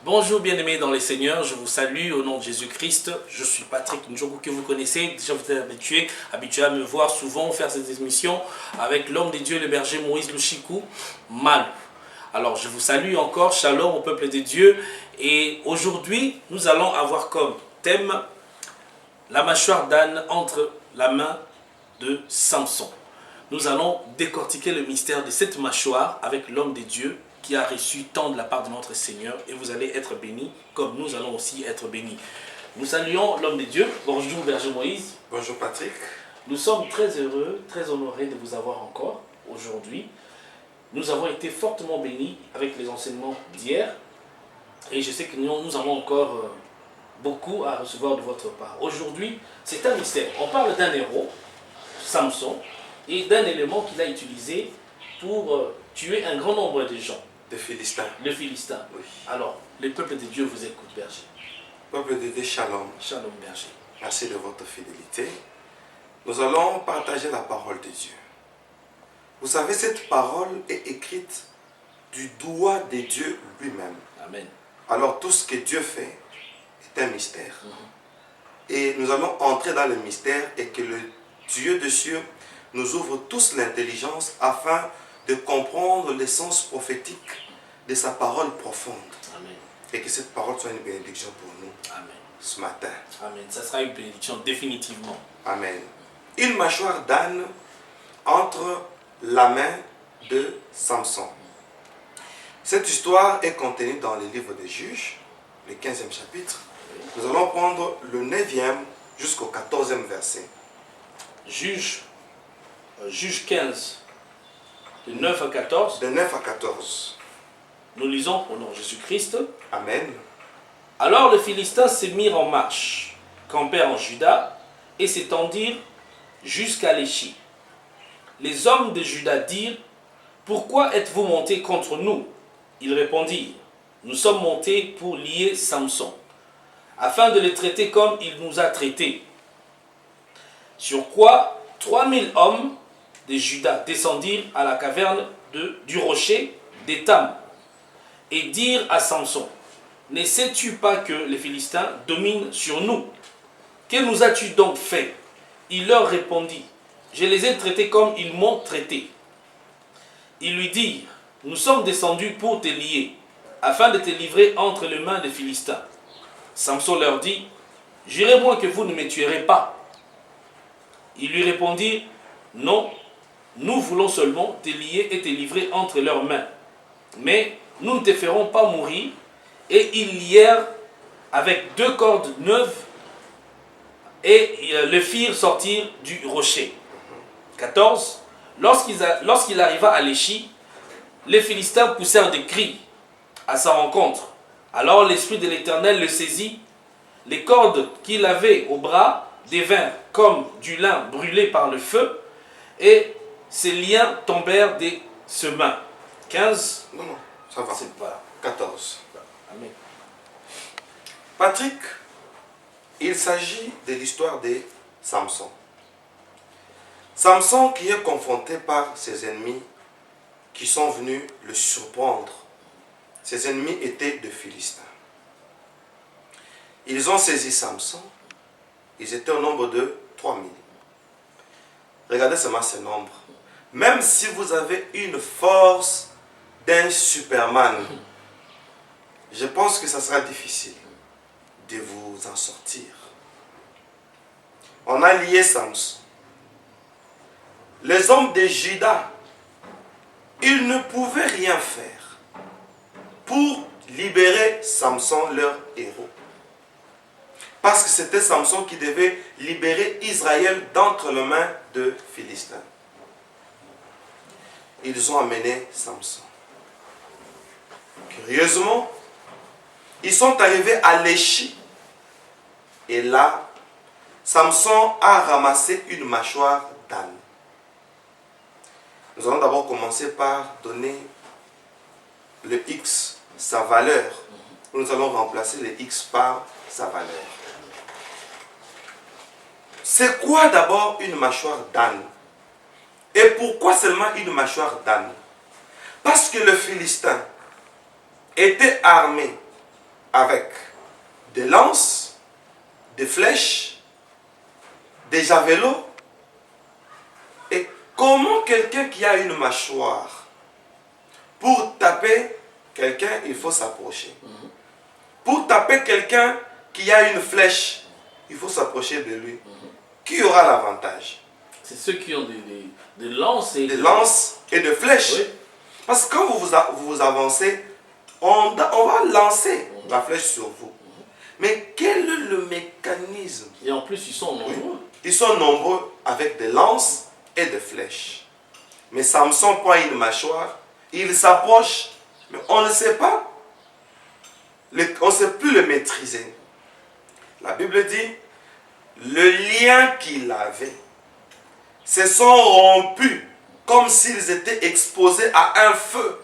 Bonjour bien-aimés dans les Seigneurs, je vous salue au nom de Jésus-Christ. Je suis Patrick Njoku que vous connaissez, déjà vous êtes habitué à me voir souvent faire ces émissions avec l'homme des dieux, le berger Moïse Lushiku Mal. Alors je vous salue encore, shalom au peuple des dieux. Et aujourd'hui, nous allons avoir comme thème la mâchoire d'âne entre la main de Samson. Nous allons décortiquer le mystère de cette mâchoire avec l'homme des dieux qui a reçu tant de la part de notre Seigneur, et vous allez être bénis comme nous allons aussi être bénis. Nous saluons l'homme des dieux. Bonjour berger Moïse. Bonjour Patrick. Nous sommes très heureux, très honorés de vous avoir encore aujourd'hui. Nous avons été fortement bénis avec les enseignements d'hier, et je sais que nous avons encore beaucoup à recevoir de votre part. Aujourd'hui, c'est un mystère. On parle d'un héros, Samson, et d'un élément qu'il a utilisé pour tuer un grand nombre de gens. Les Philistins. Le Philistin. Oui. Alors, le peuple de Dieu vous écoute, berger. Peuple de Dieu, shalom. Shalom, berger. Merci de votre fidélité. Nous allons partager la parole de Dieu. Vous savez, cette parole est écrite du doigt de Dieu lui-même. Amen. Alors, tout ce que Dieu fait est un mystère. Et nous allons entrer dans le mystère et que le Dieu de cieux nous ouvre tous l'intelligence afin de comprendre l'essence prophétique de sa parole profonde. Amen. Et que cette parole soit une bénédiction pour nous Amen. ce matin. Amen. Ça sera une bénédiction définitivement. Amen. Une mâchoire d'âne entre la main de Samson. Cette histoire est contenue dans le livre des Juges, le 15e chapitre. Nous allons prendre le 9e jusqu'au 14e verset. Juge 15, de 9 à 14. De 9 à 14. Nous lisons au nom de Jésus-Christ. Amen. Alors les Philistins se mirent en marche, campèrent en Juda et s'étendirent jusqu'à l'Échi. Les hommes de Juda dirent: pourquoi êtes-vous montés contre nous? Ils répondirent: nous sommes montés pour lier Samson, afin de le traiter comme il nous a traités. Sur quoi 3000 hommes de Juda descendirent à la caverne du rocher d'Étam et dirent à Samson: ne sais-tu pas que les Philistins dominent sur nous? Que nous as-tu donc fait? Il leur répondit: je les ai traités comme ils m'ont traité. Ils lui dirent: nous sommes descendus pour te lier, afin de te livrer entre les mains des Philistins. Samson leur dit: jurez-moi que vous ne me tuerez pas. Ils lui répondirent: non, nous voulons seulement te lier et te livrer entre leurs mains. Mais nous ne te ferons pas mourir. Et ils lièrent avec 2 cordes neuves et le firent sortir du rocher. 14. Lorsqu'il arriva à l'Échi, les Philistins poussèrent des cris à sa rencontre. Alors l'Esprit de l'Éternel le saisit. Les cordes qu'il avait au bras devinrent comme du lin brûlé par le feu, et ses liens tombèrent de ses mains. 15. Non, ça va. C'est pas. 14. Amen. Patrick, il s'agit de l'histoire de Samson. Samson qui est confronté par ses ennemis qui sont venus le surprendre. Ses ennemis étaient des Philistins. Ils ont saisi Samson. Ils étaient au nombre de 3000. Regardez seulement ce nombre. Même si vous avez une force d'un Superman, je pense que ça sera difficile de vous en sortir. On a lié Samson. Les hommes de Juda, ils ne pouvaient rien faire pour libérer Samson, leur héros. Parce que c'était Samson qui devait libérer Israël d'entre les mains de Philistins. Ils ont amené Samson. Curieusement, ils sont arrivés à l'Échi. Et là, Samson a ramassé une mâchoire d'âne. Nous allons d'abord commencer par donner le X, sa valeur. Nous allons remplacer le X par sa valeur. C'est quoi d'abord une mâchoire d'âne? Et pourquoi seulement une mâchoire d'âne? Parce que le Philistin était armé avec des lances, des flèches, des javelots. Et comment quelqu'un qui a une mâchoire, pour taper quelqu'un, il faut s'approcher. Pour taper quelqu'un qui a une flèche, il faut s'approcher de lui. Qui aura l'avantage? C'est ceux qui ont des lances et des lances et de flèches. Oui. Parce que quand vous vous avancez, on va lancer la flèche sur vous. Mais quel est le mécanisme? Et en plus, ils sont nombreux. Oui. Ils sont nombreux avec des lances et des flèches. Mais Samson prend une mâchoire, il s'approche, mais on ne sait pas. On ne sait plus le maîtriser. La Bible dit, le lien qu'il avait se sont rompus comme s'ils étaient exposés à un feu.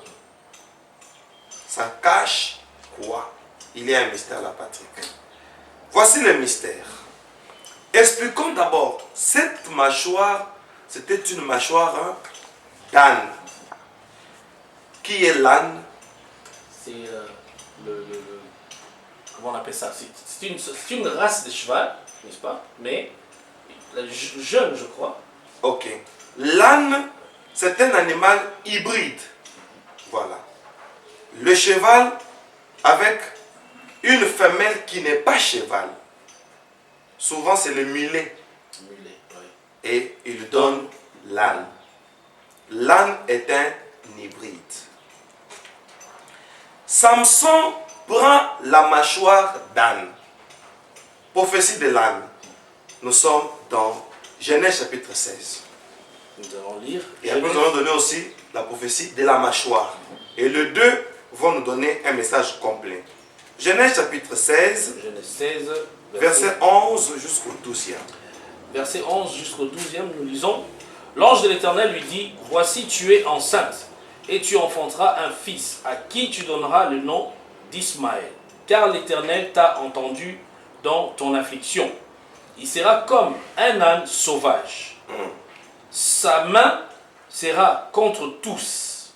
Ça cache quoi? Il y a un mystère là, Patrick. Voici le mystère. Expliquons d'abord, cette mâchoire, c'était une mâchoire d'âne. Qui est l'âne? C'est comment on appelle ça? C'est une race de cheval, n'est-ce pas? Mais jeune, je crois. Ok. L'âne, c'est un animal hybride. Voilà. Le cheval avec une femelle qui n'est pas cheval. Souvent, c'est le mulet. Mulet, oui. Et il donne l'âne. L'âne est un hybride. Samson prend la mâchoire d'âne. Prophétie de l'âne. Nous sommes dans Genèse chapitre 16. Nous allons lire. Et après, nous allons donner aussi la prophétie de la mâchoire. Et les deux vont nous donner un message complet. Genèse chapitre 16, Genèse 16, verset 11 jusqu'au 12e. Verset 11 jusqu'au 12e, nous lisons. L'ange de l'Éternel lui dit, voici tu es enceinte, et tu enfanteras un fils, à qui tu donneras le nom d'Ismaël, car l'Éternel t'a entendu dans ton affliction. Il sera comme un âne sauvage. Sa main sera contre tous,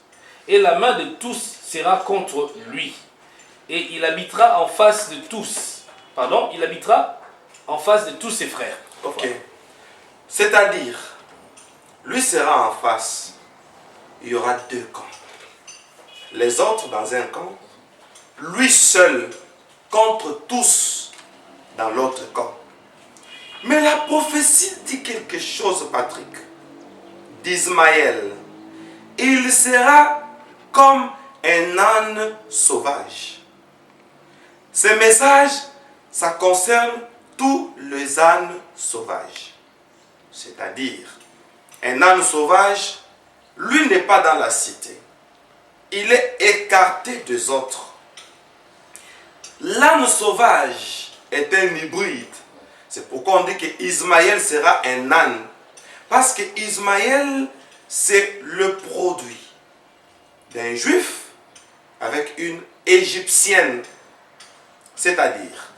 et la main de tous sera contre lui. Et il habitera en face de tous. Pardon, il habitera en face de tous ses frères. Ok. C'est-à-dire, lui sera en face. Il y aura deux camps. Les autres dans un camp. Lui seul contre tous dans l'autre camp. Mais la prophétie dit quelque chose, Patrick. D'Ismaël. Il sera comme un âne sauvage. Ce message, ça concerne tous les ânes sauvages. C'est-à-dire, un âne sauvage, lui n'est pas dans la cité. Il est écarté des autres. L'âne sauvage est un hybride. C'est pourquoi on dit qu'Ismaël sera un âne. Parce qu'Ismaël, c'est le produit d'un juif avec une égyptienne. C'est-à-dire,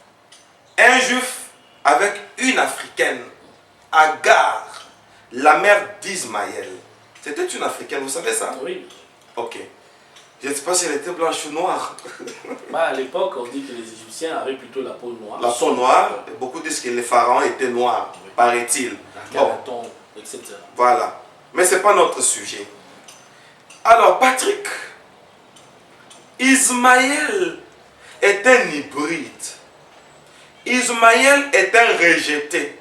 un juif avec une africaine, Agar, la mère d'Ismaël. C'était une africaine, vous savez ça? Oui. Ok. Je ne sais pas si elle était blanche ou noire. Bah, à l'époque, on dit que les Égyptiens avaient plutôt la peau noire. La peau noire, beaucoup disent que les pharaons étaient noirs, paraît-il. Bon. Etc. Voilà. Mais ce n'est pas notre sujet. Alors, Patrick, Ismaël est un hybride. Ismaël est un rejeté.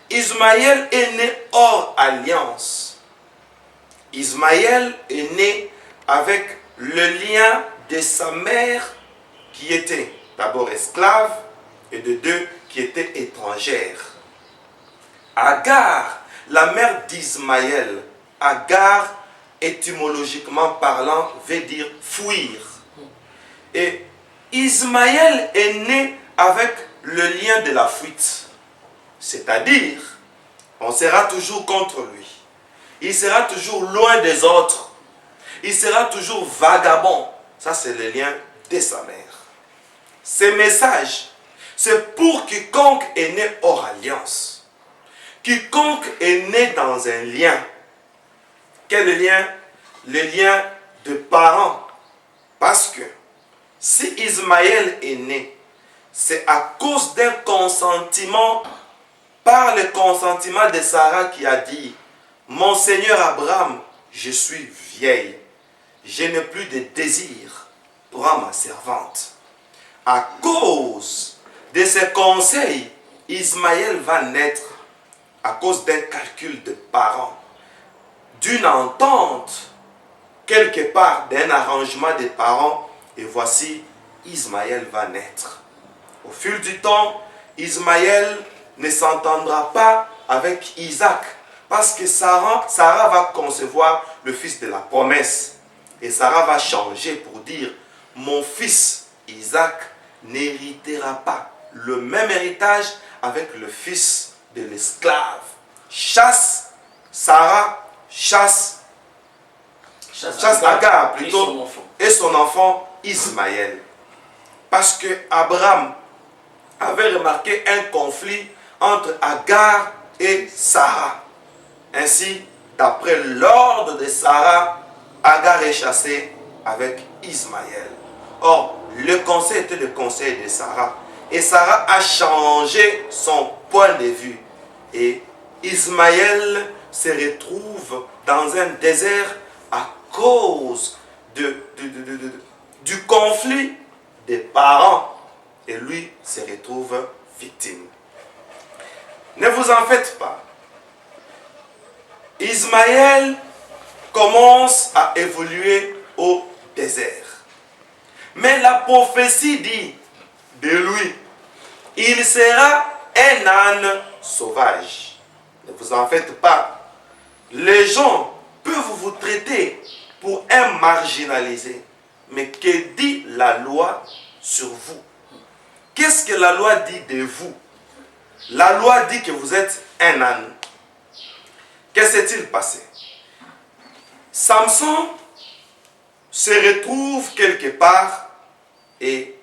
Ismaël est né hors alliance. Ismaël est né avec le lien de sa mère qui était d'abord esclave et de deux qui étaient étrangères. Agar, la mère d'Ismaël, Agar, étymologiquement parlant, veut dire fuir. Et Ismaël est né avec le lien de la fuite. C'est-à-dire, on sera toujours contre lui. Il sera toujours loin des autres. Il sera toujours vagabond. Ça, c'est le lien de sa mère. Ce message, c'est pour quiconque est né hors alliance. Quiconque est né dans un lien. Quel lien? Le lien de parents. Parce que Si Ismaël est né, c'est à cause d'un consentement, par le consentement de Sarah qui a dit, mon Seigneur Abraham, je suis vieille, je n'ai plus de désir, prends ma servante. À cause de ce conseil, Ismaël va naître à cause d'un calcul de parents, d'une entente, quelque part, d'un arrangement des parents, et voici, Ismaël va naître. Au fil du temps, Ismaël ne s'entendra pas avec Isaac, parce que Sarah va concevoir le fils de la promesse. Et Sarah va changer pour dire, mon fils Isaac n'héritera pas le même héritage avec le fils de l'esclave. Chasse Sarah, chasse Agar plutôt, et son enfant Ismaël. Parce que Abraham avait remarqué un conflit entre Agar et Sarah. Ainsi, d'après l'ordre de Sarah, Agar est chassée avec Ismaël. Or, le conseil était le conseil de Sarah. Et Sarah a changé son point de vue. Et Ismaël se retrouve dans un désert à cause du conflit des parents. Et lui se retrouve victime. Ne vous en faites pas. Ismaël commence à évoluer au désert. Mais la prophétie dit de lui, il sera un âne sauvage. Ne vous en faites pas. Les gens peuvent vous traiter pour un marginalisé. Mais que dit la loi sur vous? Qu'est-ce que la loi dit de vous? La loi dit que vous êtes un âne. Que s'est-il passé? Samson se retrouve quelque part et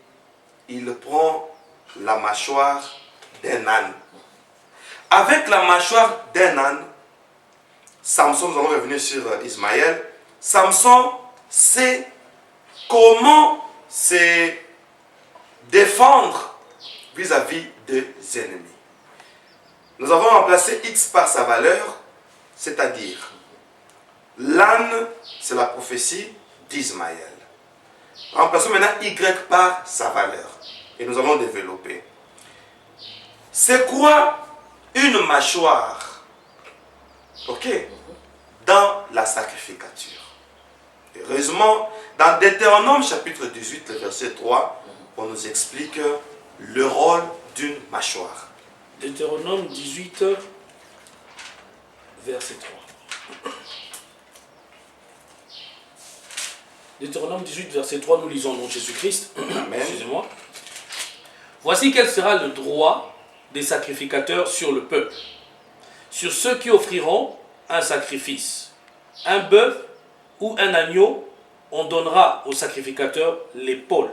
il prend la mâchoire d'un âne. Avec la mâchoire d'un âne, Samson, nous allons revenir sur Ismaël, Samson sait comment se défendre vis-à-vis des ennemis. Nous avons remplacé X par sa valeur, c'est-à-dire l'âne, c'est la prophétie d'Ismaël. Remplaçons maintenant Y par sa valeur. Et nous allons développer. C'est quoi une mâchoire? Ok? Dans la sacrificature. Heureusement, dans Deutéronome chapitre 18, le verset 3, on nous explique le rôle d'une mâchoire. Deutéronome 18, verset 3. Deutéronome 18, verset 3, nous lisons au nom de Jésus-Christ. Excusez-moi. Voici quel sera le droit des sacrificateurs sur le peuple, sur ceux qui offriront un sacrifice. Un bœuf ou un agneau, on donnera au sacrificateur l'épaule,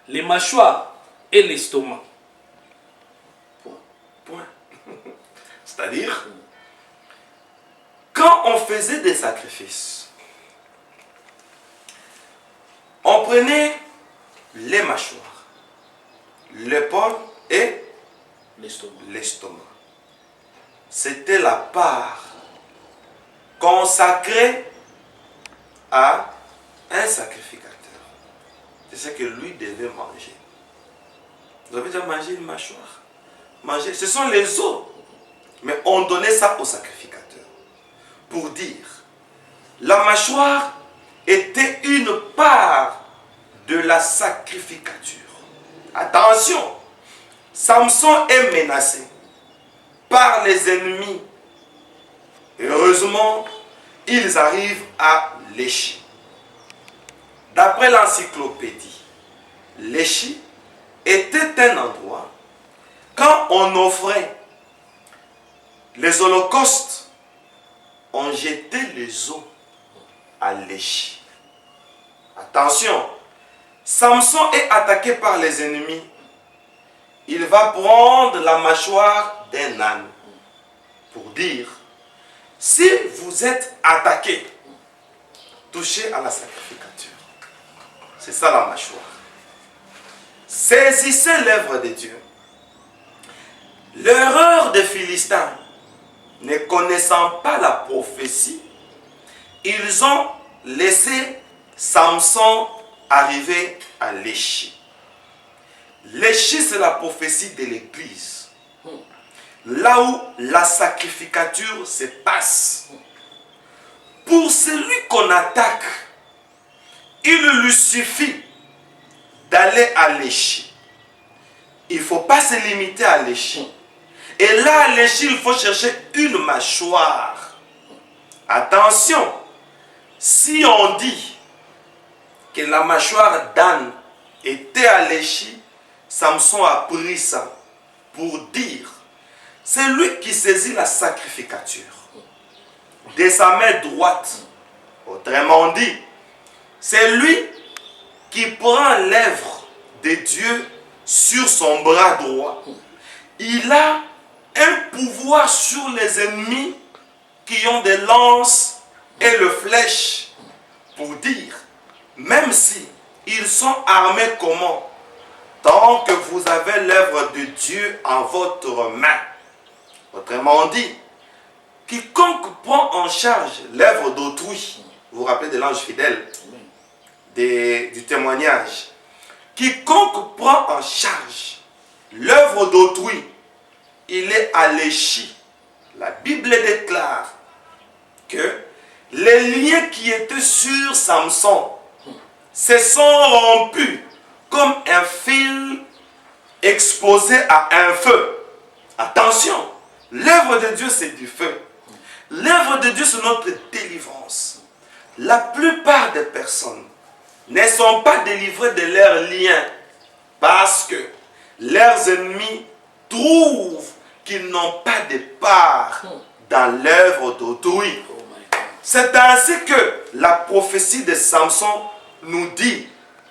les mâchoires et l'estomac. Point. C'est-à-dire, quand on faisait des sacrifices, on prenait les mâchoires, l'épaule et l'estomac. C'était la part consacrée à un sacrificateur. C'est ce que lui devait manger. Vous avez déjà mangé une mâchoire? Manger, ce sont les os. Mais on donnait ça au sacrificateur. Pour dire, la mâchoire était une part de la sacrificature. Attention, Samson est menacé par les ennemis. Heureusement, ils arrivent à Léchi. D'après l'encyclopédie, Léchi était un endroit, quand on offrait les holocaustes, on jetait les os à Léchi. Attention, Samson est attaqué par les ennemis. Il va prendre la mâchoire d'un âne pour dire, si vous êtes attaqué, touché à la sacrificature, C'est ça la mâchoire. Saisissez l'œuvre de Dieu. L'erreur des Philistins, ne connaissant pas la prophétie, ils ont laissé Samson arriver à Léchi. Léchi, c'est la prophétie de l'église. Là où la sacrificature se passe. Pour celui qu'on attaque, il lui suffit d'aller à Léchi. Il ne faut pas se limiter à Léchi. Et là, à Léchi, il faut chercher une mâchoire. Attention, si on dit que la mâchoire d'âne était à Léchi, Samson a pris ça pour dire, c'est lui qui saisit la sacrificature de sa main droite. Autrement dit, c'est lui qui prend l'œuvre de Dieu sur son bras droit. Il a un pouvoir sur les ennemis qui ont des lances et le flèche pour dire, même si ils sont armés comment, tant que vous avez l'œuvre de Dieu en votre main. Autrement dit, quiconque prend en charge l'œuvre d'autrui, vous vous rappelez de l'ange fidèle, du témoignage, quiconque prend en charge l'œuvre d'autrui, il est alléchi. La Bible déclare que les liens qui étaient sur Samson se sont rompus comme un fil exposé à un feu. Attention, l'œuvre de Dieu c'est du feu. L'œuvre de Dieu c'est notre délivrance. La plupart des personnes ne sont pas délivrées de leurs liens parce que leurs ennemis trouvent qu'ils n'ont pas de part dans l'œuvre d'autrui. C'est ainsi que la prophétie de Samson nous dit,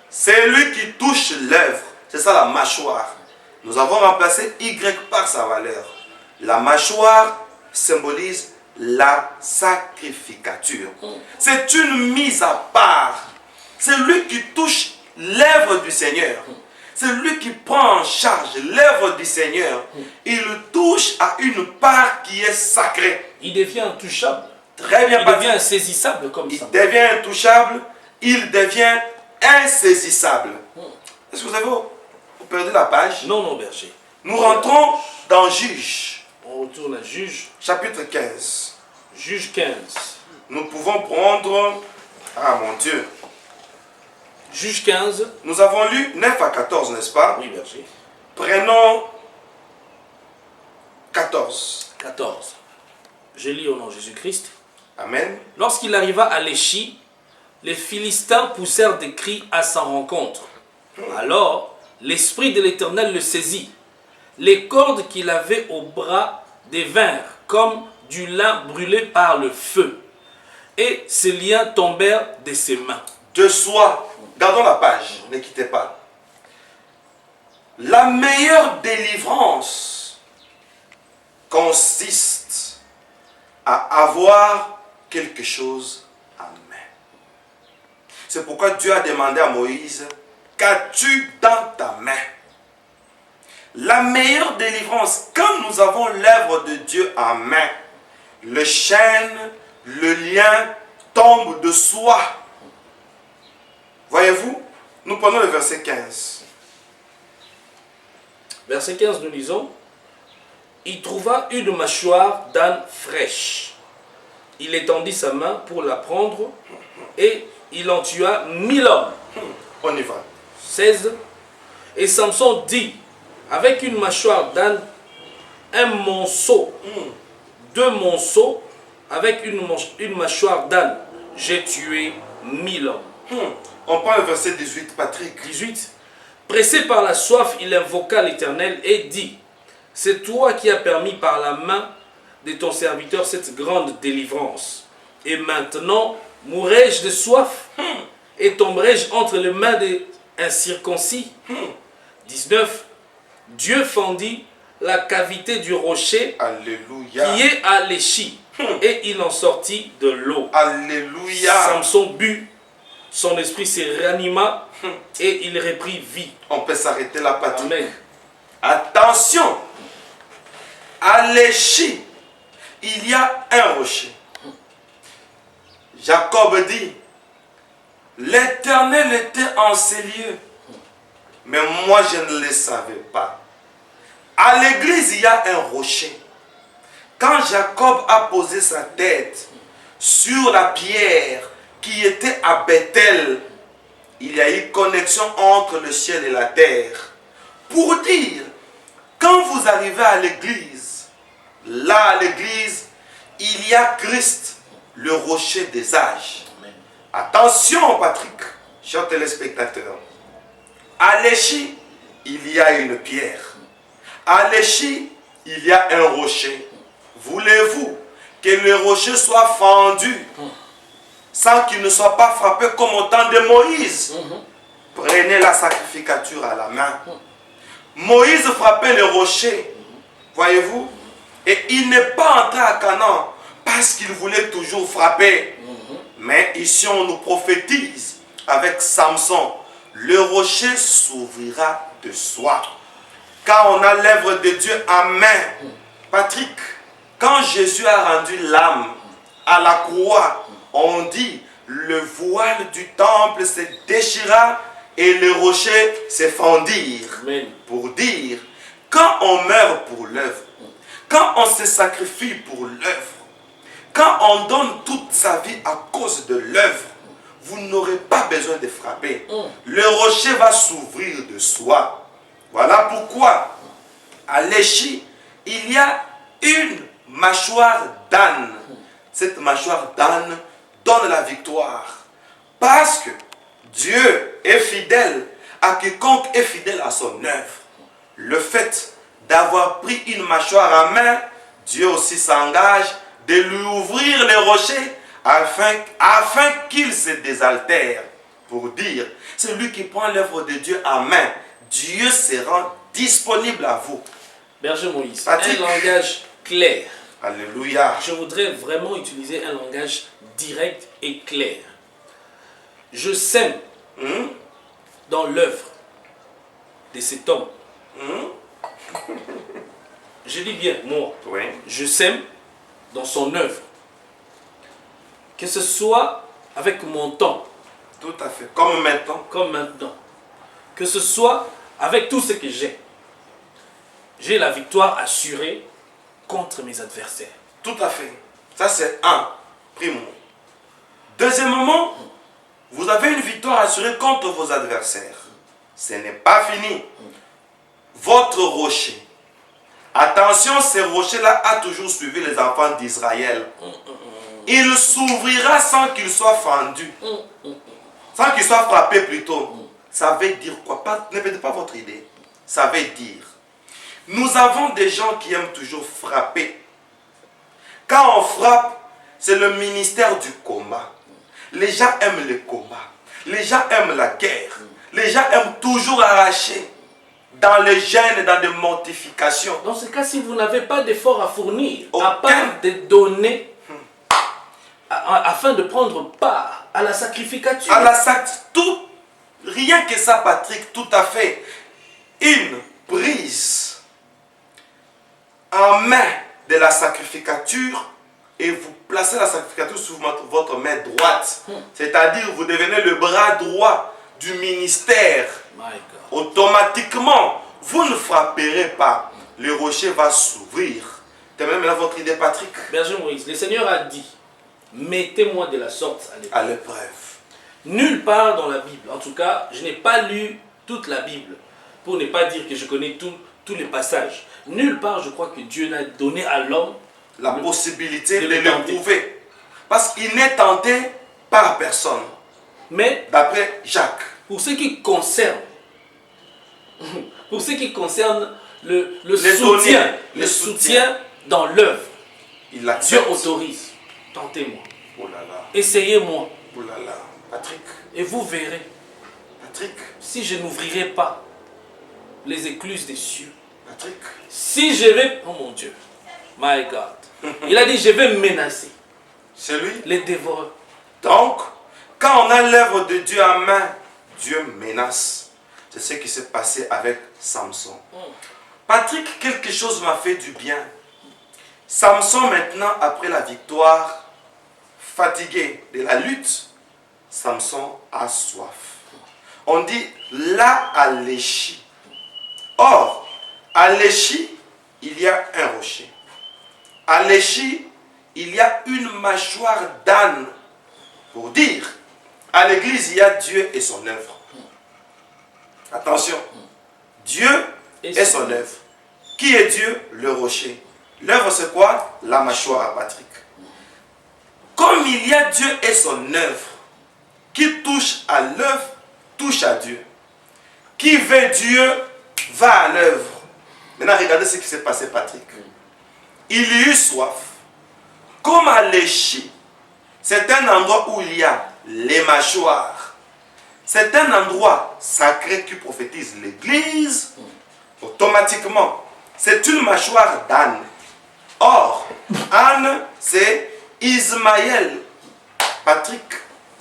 c'est lui qui touche l'œuvre. C'est ça la mâchoire. Nous avons remplacé Y par sa valeur. La mâchoire symbolise la sacrificature. C'est une mise à part. C'est lui qui touche l'œuvre du Seigneur. C'est lui qui prend en charge l'œuvre du Seigneur. Il touche à une part qui est sacrée. Il devient intouchable. Très bien. Il devient insaisissable comme ça. Il devient intouchable. Il devient insaisissable. Est-ce que vous avez perdu la page? Non, non, berger. Nous rentrons dans Juge. On retourne à Juge. Chapitre 15. Juge 15. Nous pouvons prendre... Ah mon Dieu. Juge 15. Nous avons lu 9 à 14, n'est-ce pas? Oui, berger. Prenons 14. 14. Je lis au nom de Jésus-Christ. Amen. Lorsqu'il arriva à Léchi, les Philistins poussèrent des cris à sa rencontre. Alors, l'Esprit de l'Éternel le saisit. Les cordes qu'il avait au bras devinrent comme du lin brûlé par le feu. Et ses liens tombèrent de ses mains. De soi, gardons la page, ne quittez pas. La meilleure délivrance consiste à avoir quelque chose en main. C'est pourquoi Dieu a demandé à Moïse, qu'as-tu dans ta main? La meilleure délivrance, quand nous avons l'œuvre de Dieu en main, le chêne, le lien tombe de soi. Voyez-vous, nous prenons le verset 15. Verset 15, nous lisons. Il trouva une mâchoire d'âne fraîche. Il étendit sa main pour la prendre et il en tua 1000 hommes. On y va. 16. Et Samson dit, avec une mâchoire d'âne, un monceau, 2 monceaux, avec une mâchoire d'âne, j'ai tué 1000 hommes. On prend le verset 18, Patrick. 18. Pressé par la soif, il invoqua l'Éternel et dit, c'est toi qui as permis par la main de ton serviteur cette grande délivrance. Et maintenant, mourrai-je de soif et tomberai-je entre les mains des incirconcis. 19. Dieu fendit la cavité du rocher Alléluia. qui est à Léchi et il en sortit de l'eau. Alléluia. Samson but son esprit se réanima et il reprit vie. On peut s'arrêter là, Patrick. Amen. Attention, à l'Échi, il y a un rocher. Jacob dit, l'Éternel était en ces lieux, mais moi je ne le savais pas. À l'église, il y a un rocher. Quand Jacob a posé sa tête sur la pierre qui était à Bethel, il y a eu connexion entre le ciel et la terre. Pour dire, quand vous arrivez à l'église, là à l'église, il y a Christ, le rocher des âges. Attention Patrick, chers téléspectateurs. À l'Échi, il y a une pierre. À l'Échi, il y a un rocher. Voulez-vous que le rocher soit fendu sans qu'il ne soit pas frappé comme au temps de Moïse? Prenez la sacrificature à la main. Moïse frappait le rocher, voyez-vous, et il n'est pas entré à Canaan parce qu'il voulait toujours frapper. Mais ici on nous prophétise avec Samson, le rocher s'ouvrira de soi. Quand on a l'œuvre de Dieu en main, Patrick, quand Jésus a rendu l'âme à la croix, on dit le voile du temple se déchira et le rocher se fendit. Pour dire, quand on meurt pour l'œuvre, quand on se sacrifie pour l'œuvre, quand on donne toute sa vie à cause de l'œuvre, vous n'aurez pas besoin de frapper. Le rocher va s'ouvrir de soi. Voilà pourquoi, à l'Échi, il y a une mâchoire d'âne. Cette mâchoire d'âne donne la victoire. Parce que Dieu est fidèle à quiconque est fidèle à son œuvre. Le fait d'avoir pris une mâchoire en main, Dieu aussi s'engage de lui ouvrir les rochers afin qu'il se désaltère. Pour dire, celui qui prend l'œuvre de Dieu en main, Dieu se rend disponible à vous. Berger Moïse, Patrick. un langage clair. Alléluia. Je voudrais vraiment utiliser un langage direct et clair. Je sème dans l'œuvre de cet homme. Je dis bien, moi, Oui. je sème dans son œuvre. Que ce soit avec mon temps, Tout à fait. Comme maintenant. comme maintenant. Que ce soit avec tout ce que j'ai. J'ai la victoire assurée contre mes adversaires. Tout à fait. Ça c'est un. Primo. Deuxièmement, vous avez une victoire assurée contre vos adversaires. Ce n'est pas fini. Votre rocher. Attention, ce rocher-là a toujours suivi les enfants d'Israël. Il s'ouvrira sans qu'il soit fendu. Sans qu'il soit frappé plutôt. Ça veut dire quoi? Ne perdez pas votre idée. Ça veut dire, nous avons des gens qui aiment toujours frapper. Quand on frappe, c'est le ministère du combat. Les gens aiment le combat. Les gens aiment la guerre. Les gens aiment toujours arracher. Dans les gènes, dans des mortifications. Dans ce cas, si vous n'avez pas d'effort à fournir, Aucun. à part de donner, afin de prendre part à la sacrificature. À la tout, rien que ça, Patrick, tout à fait. Une prise en main de la sacrificature et vous placez la sacrificature sur votre main droite. C'est-à-dire, vous devenez le bras droit du ministère. My God. Automatiquement, vous ne frapperez pas. Le rocher va s'ouvrir. Terminez maintenant votre idée, Patrick. Berger Moïse, le Seigneur a dit, mettez-moi de la sorte à l'épreuve. À l'épreuve. Nulle part dans la Bible, en tout cas, je n'ai pas lu toute la Bible, pour ne pas dire que je connais tous les passages. Nulle part, je crois que Dieu n'a donné à l'homme La possibilité de de le le tenter. prouver. Parce qu'il n'est tenté par personne. Mais D'après Jacques. pour ce qui concerne, le Les soutien, données, le le soutien dans l'œuvre, Il Dieu l'accepte. autorise. Tentez-moi, Oh là là. essayez-moi, Oh là là. Patrick. et vous verrez Patrick. si je n'ouvrirai pas les écluses des cieux. Patrick. Si je vais, oh mon Dieu, my God, il a dit je vais menacer C'est lui. les dévoreurs. Donc, Quand on a l'œuvre de Dieu en main, Dieu menace. C'est ce qui s'est passé avec Samson. Patrick, quelque chose m'a fait du bien. Samson maintenant, après la victoire, fatigué de la lutte, Samson a soif. On dit là à Léchi. Or, à Léchi, il y a un rocher. À Léchi, il y a une mâchoire d'âne. Pour dire, à l'église, il y a Dieu et son œuvre. Attention, Dieu et son œuvre. Qui est Dieu? Le rocher. L'œuvre, c'est quoi? La mâchoire à Patrick. Comme il y a Dieu et son œuvre, qui touche à l'œuvre, touche à Dieu. Qui veut Dieu, va à l'œuvre. Maintenant, regardez ce qui s'est passé, Patrick. Il y eut soif. Comme à Léchi, c'est un endroit où il y a les mâchoires. C'est un endroit sacré qui prophétise l'église. Automatiquement, c'est une mâchoire d'âne. Or, âne, c'est Ismaël. Patrick,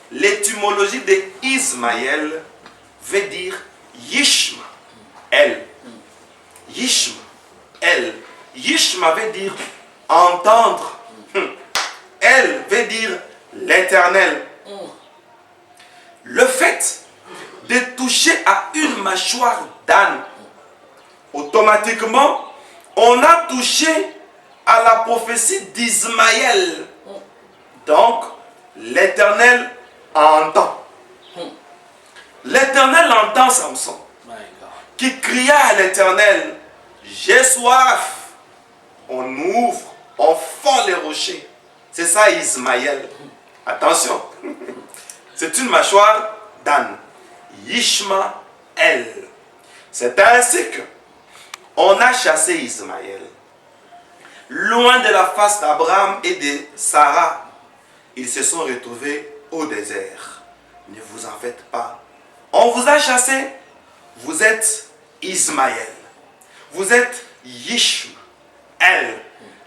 l'étymologie de Ismaël veut dire Yishma. Elle. Yishma. Elle. Yishma veut dire entendre. Elle veut dire l'éternel. Le fait de toucher à une mâchoire d'âne, automatiquement, on a touché à la prophétie d'Ismaël. Donc, l'Éternel entend. L'Éternel entend Samson, qui cria à l'Éternel, j'ai soif. On ouvre, on fend les rochers. C'est ça Ismaël. Attention, c'est une mâchoire d'âne. Ishmaël. C'est ainsi que on a chassé Ismaël. Loin de la face d'Abraham et de Sarah, ils se sont retrouvés au désert. Ne vous en faites pas. On vous a chassé. Vous êtes Ismaël. Vous êtes Ishmaël.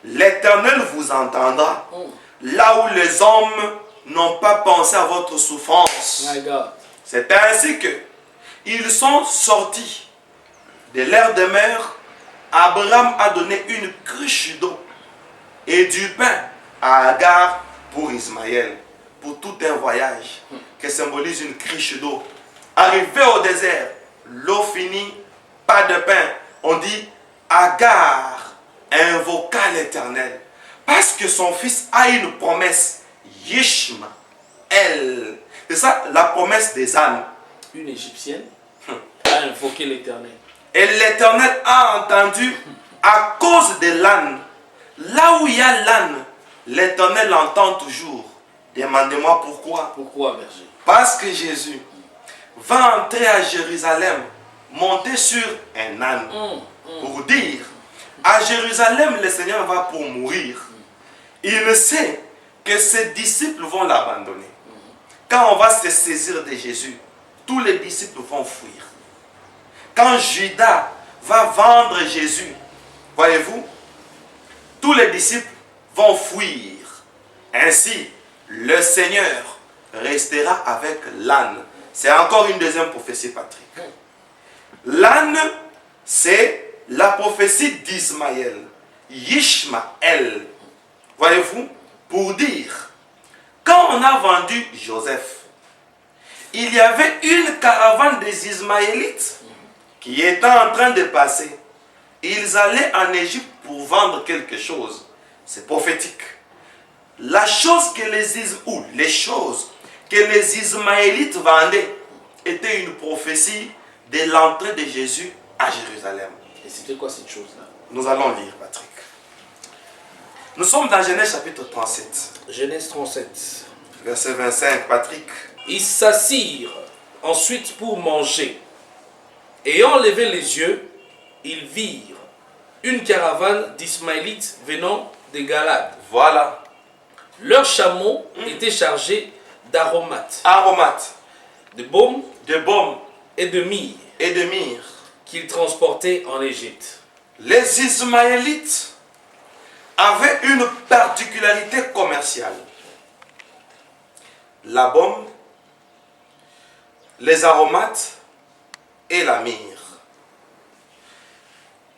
L'Éternel vous entendra. Là où les hommes n'ont pas pensé à votre souffrance. C'est ainsi que ils sont sortis de leur demeure. Abraham a donné une cruche d'eau et du pain à Agar pour Ismaël, pour tout un voyage qui symbolise une cruche d'eau. Arrivé au désert, l'eau finie, pas de pain. On dit Agar invoqua l'Éternel parce que son fils a une promesse. Yishmaël. C'est ça la promesse des ânes. Une égyptienne a invoqué l'Éternel. Et l'Éternel a entendu à cause de l'âne. Là où il y a l'âne, l'Éternel entend toujours. Demandez-moi pourquoi. Pourquoi, berger? Parce que Jésus va entrer à Jérusalem, monter sur un âne, pour dire, à Jérusalem, le Seigneur va pour mourir. Il sait que ses disciples vont l'abandonner. Quand on va se saisir de Jésus, tous les disciples vont fuir. Quand Judas va vendre Jésus, voyez-vous, tous les disciples vont fuir. Ainsi, le Seigneur restera avec l'âne. C'est encore une deuxième prophétie, Patrick. L'âne, c'est la prophétie d'Ismaël. Yishmaël. Voyez-vous, pour dire, quand on a vendu Joseph, il y avait une caravane des Ismaélites qui était en train de passer. Ils allaient en Égypte pour vendre quelque chose. C'est prophétique. Les choses que les Ismaélites vendaient étaient une prophétie de l'entrée de Jésus à Jérusalem. Et c'était quoi cette chose-là? Nous allons lire, Patrick. Nous sommes dans Genèse chapitre 37. Genèse 37. Verset 25, Patrick. Ils s'assirent ensuite pour manger. Ayant levé les yeux, ils virent une caravane d'Ismaélites venant de Galade. Voilà. Leurs chameaux étaient chargés d'aromates, Aromates, de baume de baume et de myrrhe et de myrrhe. qu'ils transportaient en Égypte. Les Ismaélites avaient une particularité commerciale. La baume les aromates et la myrrhe.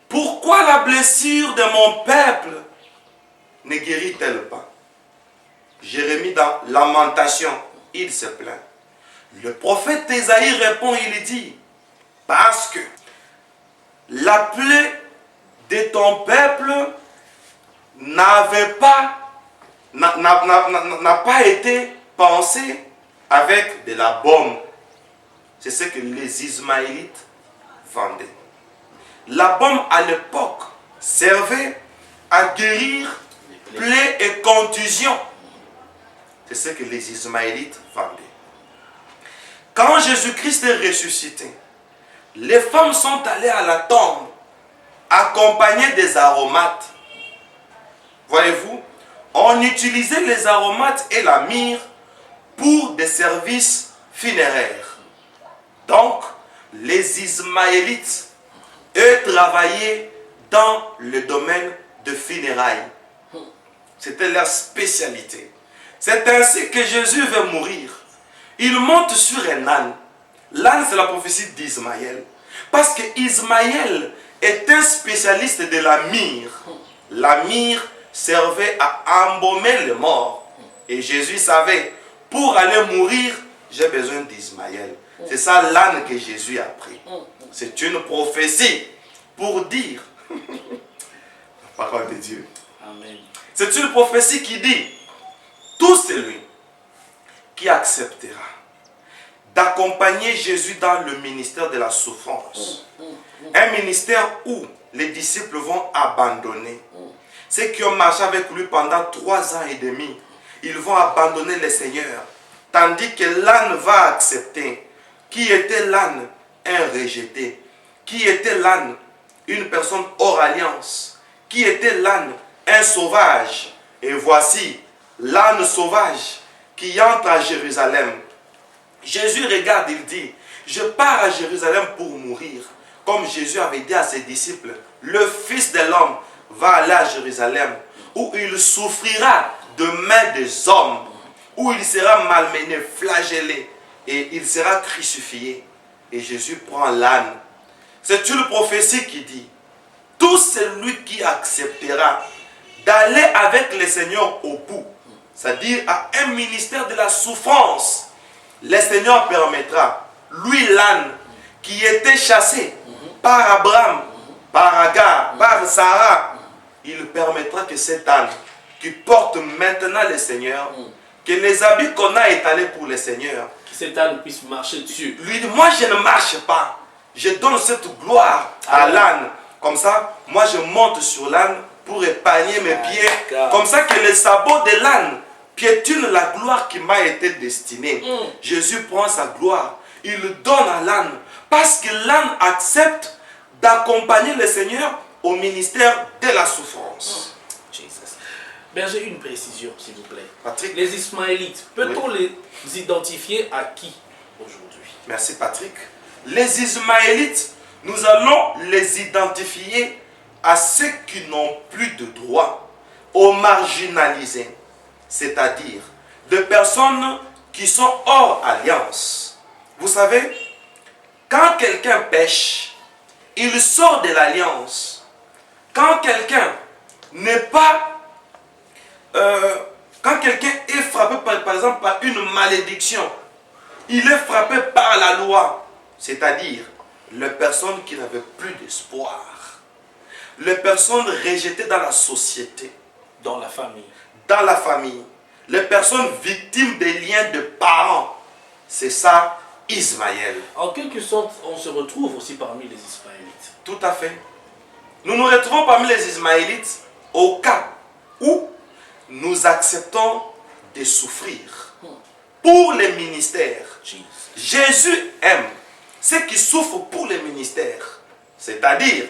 Pourquoi la blessure de mon peuple ne guérit-elle pas? Jérémie dans Lamentation, il se plaint. Le prophète Ésaïe répond, il dit, parce que la plaie de ton peuple n'a pas été pensée avec de la baume. C'est ce que les Ismaélites vendaient. La baume à l'époque servait à guérir plaies et contusions. C'est ce que les Ismaélites vendaient. Quand Jésus-Christ est ressuscité, les femmes sont allées à la tombe accompagnées des aromates. Voyez-vous, on utilisait les aromates et la myrrhe pour des services funéraires. Donc, les Ismaélites, eux, travaillaient dans le domaine de funérailles. C'était leur spécialité. C'est ainsi que Jésus veut mourir. Il monte sur un âne. L'âne, c'est la prophétie d'Ismaël. Parce que Ismaël est un spécialiste de la myrrhe. La myrrhe servait à embaumer les morts. Et Jésus savait, pour aller mourir, j'ai besoin d'Ismaël. C'est ça l'âne que Jésus a pris. C'est une prophétie pour dire la parole de Dieu. Amen. C'est une prophétie qui dit, tout celui qui acceptera d'accompagner Jésus dans le ministère de la souffrance, un ministère où les disciples vont abandonner. Ceux qui ont marché avec lui pendant 3 ans et demi, ils vont abandonner le Seigneur. Tandis que l'âne va accepter. Qui était l'âne? Un rejeté. Qui était l'âne? Une personne hors alliance. Qui était l'âne? Un sauvage. Et voici l'âne sauvage qui entre à Jérusalem. Jésus regarde, il dit, je pars à Jérusalem pour mourir. Comme Jésus avait dit à ses disciples, le Fils de l'homme va aller à Jérusalem, où il souffrira de main des hommes, où il sera malmené, flagellé, et il sera crucifié. Et Jésus prend l'âne. C'est une prophétie qui dit, tout celui qui acceptera d'aller avec le Seigneur au bout, c'est-à-dire à un ministère de la souffrance, le Seigneur permettra, lui l'âne, qui était chassé par Abraham, par Agar, par Sarah, il permettra que cet âne qui porte maintenant le Seigneur, que les habits qu'on a étalés pour le Seigneur, Que cet âne puisse marcher dessus. lui dit, moi je ne marche pas, je donne cette gloire à l'âne. Comme ça, moi je monte sur l'âne pour épargner mes pieds, comme ça que les sabots de l'âne piétinent la gloire qui m'a été destinée. Jésus prend sa gloire, il le donne à l'âne, parce que l'âne accepte d'accompagner le Seigneur au ministère de la souffrance. Jesus. Berger, une précision, s'il vous plaît. Patrick. Les Ismaélites, peut-on les identifier à qui aujourd'hui? Merci Patrick. Les Ismaélites, nous allons les identifier à ceux qui n'ont plus de droit, aux marginalisés, c'est-à-dire des personnes qui sont hors alliance. Vous savez, quand quelqu'un pêche, il sort de l'alliance. Quand quelqu'un n'est pas... quand quelqu'un est frappé par exemple par une malédiction, il est frappé par la loi, c'est-à-dire les personnes qui n'avaient plus d'espoir, les personnes rejetées dans la société, Dans la famille. dans la famille, les personnes victimes des liens de parents. C'est ça, Ismaël. En quelque sorte, on se retrouve aussi parmi les Ismaélites. Tout à fait. Nous nous retrouvons parmi les Ismaélites au cas où nous acceptons de souffrir pour les ministères. Jesus. Jésus aime ceux qui souffrent pour les ministères, c'est-à-dire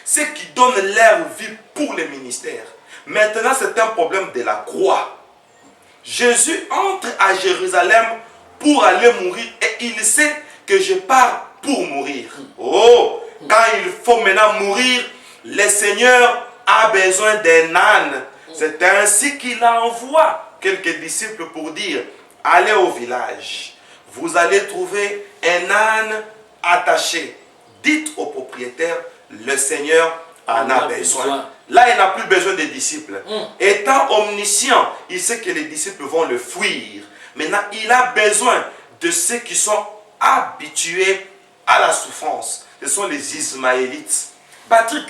ceux qui donnent leur vie pour les ministères. Maintenant, c'est un problème de la croix. Jésus entre à Jérusalem pour aller mourir et il sait que je pars pour mourir. Oh, quand il faut maintenant mourir, le Seigneur a besoin d'un âne. C'est ainsi qu'il envoie quelques disciples pour dire, allez au village, vous allez trouver un âne attaché. Dites au propriétaire, le Seigneur en a besoin. Là, il n'a plus besoin des disciples. Étant omniscient, il sait que les disciples vont le fuir. Maintenant, il a besoin de ceux qui sont habitués à la souffrance. Ce sont les Ismaélites. Patrick,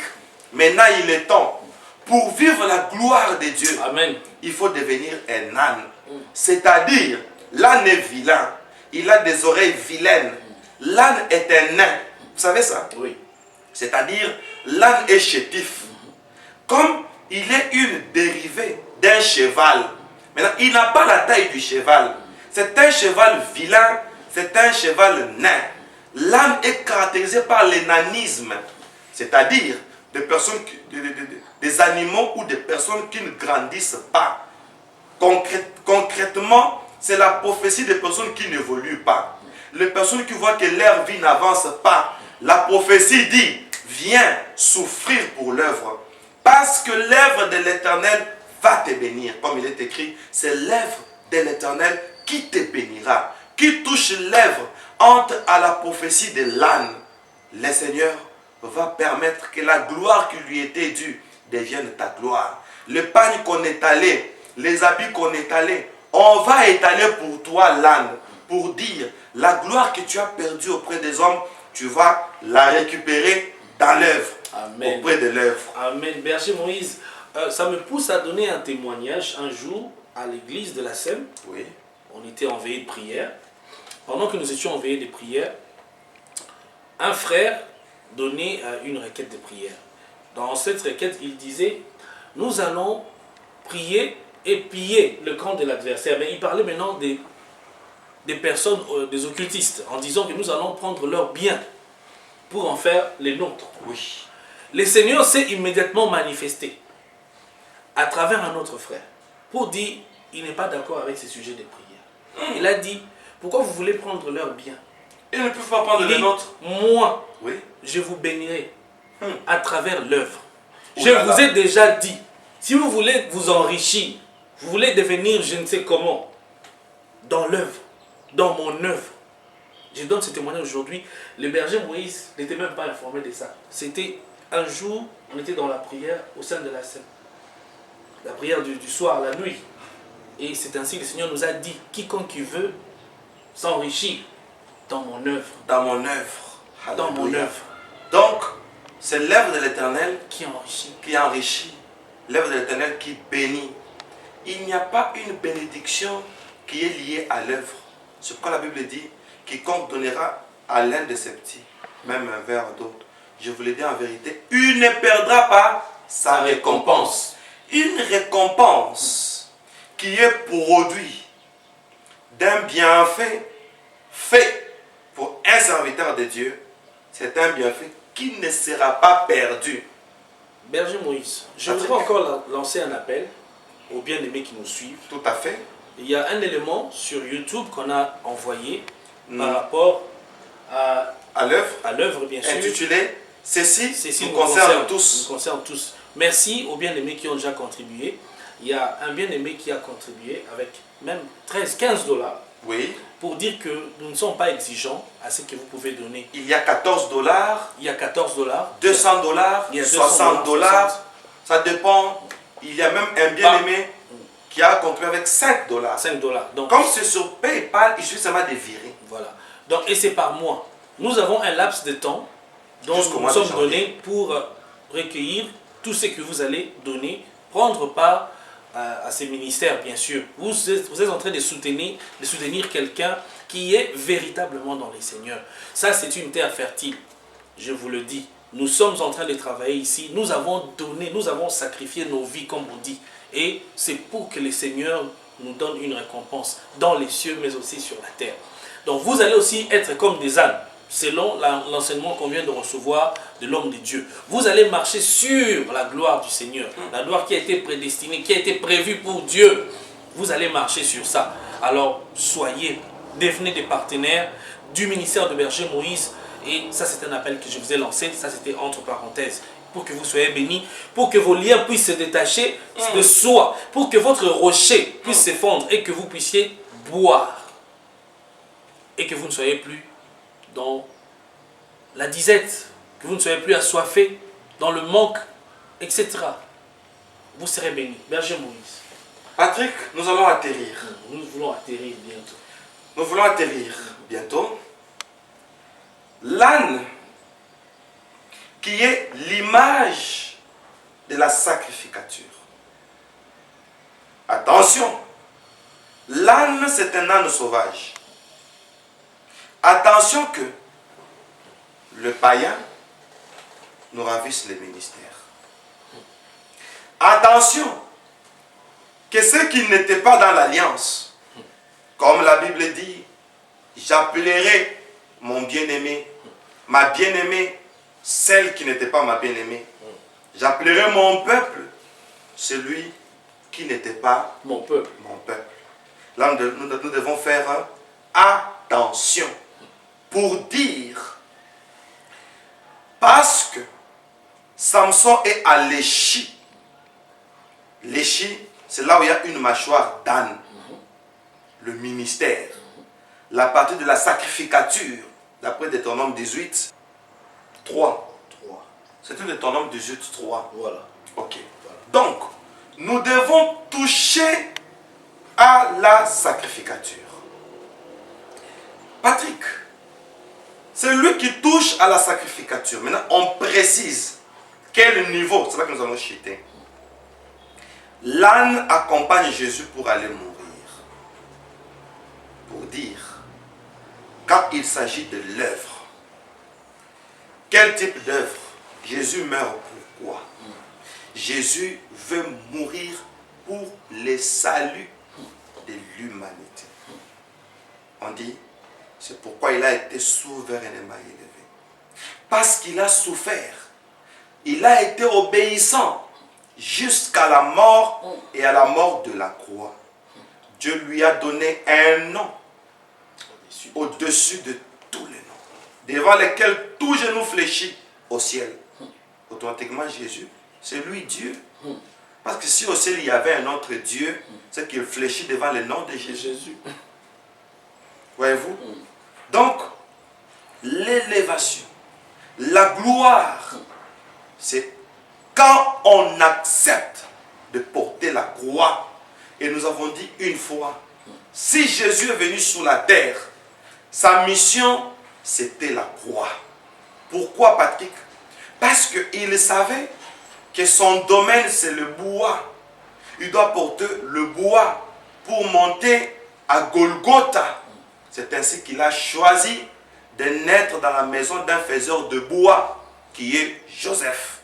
maintenant il est temps. Pour vivre la gloire de Dieu, Amen. Il faut devenir un âne. C'est-à-dire, l'âne est vilain. Il a des oreilles vilaines. L'âne est un nain. Vous savez ça? Oui. C'est-à-dire, l'âne est chétif. Comme il est une dérivée d'un cheval. Maintenant, il n'a pas la taille du cheval. C'est un cheval vilain. C'est un cheval nain. L'âne est caractérisé par l'énanisme. C'est-à-dire, des personnes, des animaux ou des personnes qui ne grandissent pas. Concrètement, c'est la prophétie des personnes qui n'évoluent pas. Les personnes qui voient que leur vie n'avance pas. La prophétie dit, viens souffrir pour l'œuvre. Parce que l'œuvre de l'Éternel va te bénir. Comme il est écrit, c'est l'œuvre de l'Éternel qui te bénira. Qui touche l'œuvre entre à la prophétie de l'âne. Le Seigneur va permettre que la gloire qui lui était due devienne ta gloire. Le pagne qu'on étalait, les habits qu'on étalait, on va étaler pour toi l'âne, pour dire la gloire que tu as perdue auprès des hommes, tu vas la récupérer dans l'œuvre, auprès de l'œuvre. Amen. Berger Moïse, ça me pousse à donner un témoignage. Un jour, à l'église de la Seine, oui. On était en veillée de prière. Pendant que nous étions en veillée de prière, un frère donnait une requête de prière. Dans cette requête, il disait, nous allons prier et piller le camp de l'adversaire. Mais il parlait maintenant des personnes, des occultistes, en disant que nous allons prendre leurs biens pour en faire les nôtres. Oui. Le Seigneur s'est immédiatement manifesté à travers un autre frère pour dire, il n'est pas d'accord avec ces sujets de prière. Il a dit, pourquoi vous voulez prendre leurs biens? Ils ne peuvent pas prendre les nôtres. Moi, oui. Je vous bénirai à travers l'œuvre. Je vous ai déjà dit, si vous voulez vous enrichir, vous voulez devenir je ne sais comment, dans l'œuvre, dans mon œuvre. Je donne ce témoignage aujourd'hui. Le berger Moïse n'était même pas informé de ça. C'était un jour, on était dans la prière au sein de la scène. La prière du soir, la nuit. Et c'est ainsi que le Seigneur nous a dit, quiconque qui veut s'enrichir dans mon œuvre. Dans mon œuvre. Dans mon œuvre. Donc, c'est l'œuvre de l'Éternel qui enrichit. Qui enrichit. L'œuvre de l'Éternel qui bénit. Il n'y a pas une bénédiction qui est liée à l'œuvre. C'est pourquoi la Bible dit, quiconque donnera à l'un de ses petits, même un verre d'eau, je vous le dis en vérité, il ne perdra pas sa récompense. Une récompense qui est produit d'un bienfait fait pour un serviteur de Dieu, c'est un bienfait qui ne sera pas perdu. Berger Moïse, je voudrais encore lancer un appel aux bien-aimés qui nous suivent. Tout à fait. Il y a un élément sur YouTube qu'on a envoyé par rapport à l'œuvre, bien sûr. Intitulé « Ceci nous concerne tous ». Nous concerne tous. Merci aux bien-aimés qui ont déjà contribué. Il y a un bien-aimé qui a contribué avec même 15 $. Oui. Pour dire que nous ne sommes pas exigeants à ce que vous pouvez donner. Il y a 14 $. Il y a 14 $. 200 $. 60 $. Ça dépend. Il y a même un bien-aimé qui a contribué avec 5 $. 5 $. Donc, comme c'est sur PayPal, il suffit seulement de virer. Voilà. Donc, et c'est par mois. Nous avons un laps de temps dont nous sommes donnés pour recueillir tout ce que vous allez donner, prendre part à ces ministères, bien sûr. Vous êtes en train de soutenir quelqu'un qui est véritablement dans les Seigneurs. Ça, c'est une terre fertile. Je vous le dis. Nous sommes en train de travailler ici. Nous avons donné, nous avons sacrifié nos vies, comme on dit. Et c'est pour que les Seigneurs nous donnent une récompense dans les cieux, mais aussi sur la terre. Donc, vous allez aussi être comme des ânes, selon l'enseignement qu'on vient de recevoir de l'homme de Dieu. Vous allez marcher sur la gloire du Seigneur, la gloire qui a été prédestinée, qui a été prévue pour Dieu. Vous allez marcher sur ça. Alors, devenez des partenaires du ministère de Berger Moïse. Et ça, c'est un appel que je vous ai lancé. Ça, c'était entre parenthèses. Pour que vous soyez bénis, pour que vos liens puissent se détacher de soi, pour que votre rocher puisse s'effondrer et que vous puissiez boire et que vous ne soyez plus dans la disette, que vous ne soyez plus assoiffés dans le manque, etc. Vous serez bénis. Berger Moïse. Patrick, nous allons atterrir. Nous voulons atterrir bientôt. Nous voulons atterrir bientôt. L'âne, qui est l'image de la sacrificature. Attention, l'âne c'est un âne sauvage. Attention que le païen nous ravisse les ministères. Attention que ceux qui n'étaient pas dans l'alliance, comme la Bible dit, j'appellerai mon bien-aimé, ma bien-aimée, celle qui n'était pas ma bien-aimée. J'appellerai mon peuple, celui qui n'était pas mon peuple. Là, nous devons faire attention pour dire, parce que Samson est à l'échi. L'échi, c'est là où il y a une mâchoire d'âne. Le ministère. La partie de la sacrificature, d'après Deutéronome 18, 3. C'était Deutéronome 18, 3. Voilà. Ok. Donc, nous devons toucher à la sacrificature. Patrick, c'est lui qui touche à la sacrificature. Maintenant, on précise quel niveau. C'est là que nous allons chuter. L'âne accompagne Jésus pour aller mourir. Pour dire, quand il s'agit de l'œuvre, quel type d'œuvre? Jésus meurt pourquoi? Jésus veut mourir pour le salut de l'humanité. On dit, c'est pourquoi il a été souverainement élevé. Parce qu'il a souffert. Il a été obéissant jusqu'à la mort et à la mort de la croix. Dieu lui a donné un nom au-dessus de tous les noms, devant lesquels tout genou fléchit au ciel. Automatiquement, Jésus, c'est lui Dieu. Parce que si au ciel il y avait un autre Dieu, c'est qu'il fléchit devant le nom de Jésus. Voyez-vous? Donc, l'élévation, la gloire, c'est quand on accepte de porter la croix. Et nous avons dit une fois, si Jésus est venu sur la terre, sa mission, c'était la croix. Pourquoi, Patrick? Parce qu'il savait que son domaine, c'est le bois. Il doit porter le bois pour monter à Golgotha. C'est ainsi qu'il a choisi de naître dans la maison d'un faiseur de bois, qui est Joseph,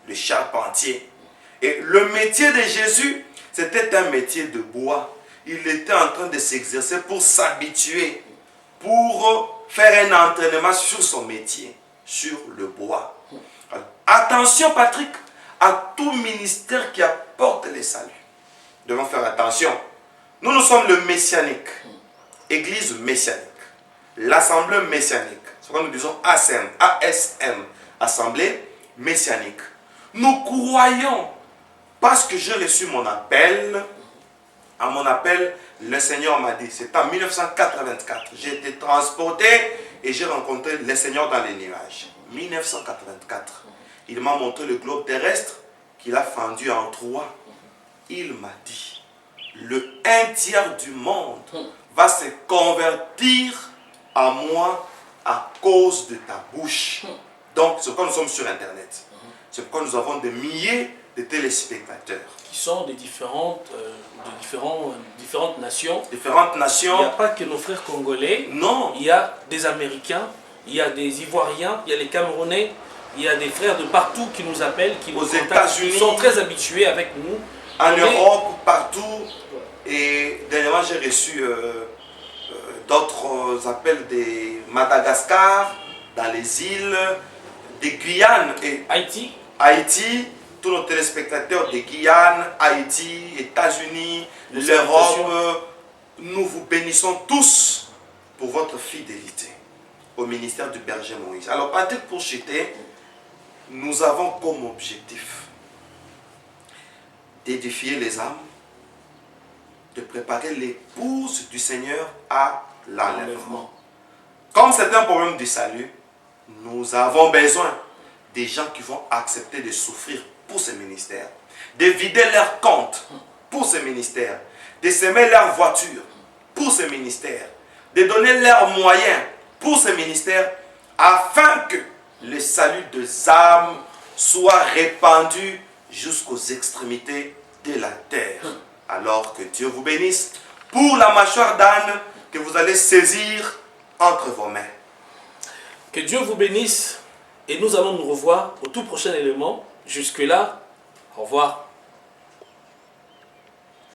le charpentier. Et le métier de Jésus, c'était un métier de bois. Il était en train de s'exercer pour s'habituer, pour faire un entraînement sur son métier, sur le bois. Alors, attention, Patrick, à tout ministère qui apporte le salut. Nous devons faire attention. Nous sommes le messianique, église messianique, l'assemblée messianique. C'est pourquoi nous disons ASM, assemblée messianique. Nous croyons, parce que j'ai reçu mon appel, à mon appel, le Seigneur m'a dit, c'est en 1984, j'ai été transporté et j'ai rencontré le Seigneur dans les nuages. 1984. Il m'a montré le globe terrestre qu'il a fendu en trois. Il m'a dit, le 1/3 du monde va se convertir à moi à cause de ta bouche. Donc, c'est pourquoi nous sommes sur Internet. C'est pourquoi nous avons des milliers de téléspectateurs. Qui sont de différentes nations. Différentes nations. Il n'y a pas que nos frères congolais. Non. Il y a des Américains, il y a des Ivoiriens, il y a les Camerounais, il y a des frères de partout qui nous appellent, qui nous contactent, qui sont très habitués avec nous. En Europe, partout. Et dernièrement, j'ai reçu d'autres appels de Madagascar, dans les îles, de Guyane et Haïti. Tous nos téléspectateurs de Guyane, Haïti, États-Unis, l'Europe, nous vous bénissons tous pour votre fidélité au ministère du berger Moïse. Alors, Patrick, pour chuter, nous avons comme objectif d'édifier les âmes, de préparer l'épouse du Seigneur à l'enlèvement. Comme c'est un problème du salut, nous avons besoin des gens qui vont accepter de souffrir pour ce ministère, de vider leur compte pour ce ministère, de semer leur voiture pour ce ministère, de donner leurs moyens pour ce ministère, afin que le salut des âmes soit répandu jusqu'aux extrémités de la terre. Alors que Dieu vous bénisse pour la mâchoire d'âne que vous allez saisir entre vos mains. Que Dieu vous bénisse et nous allons nous revoir au tout prochain élément. Jusque-là, au revoir.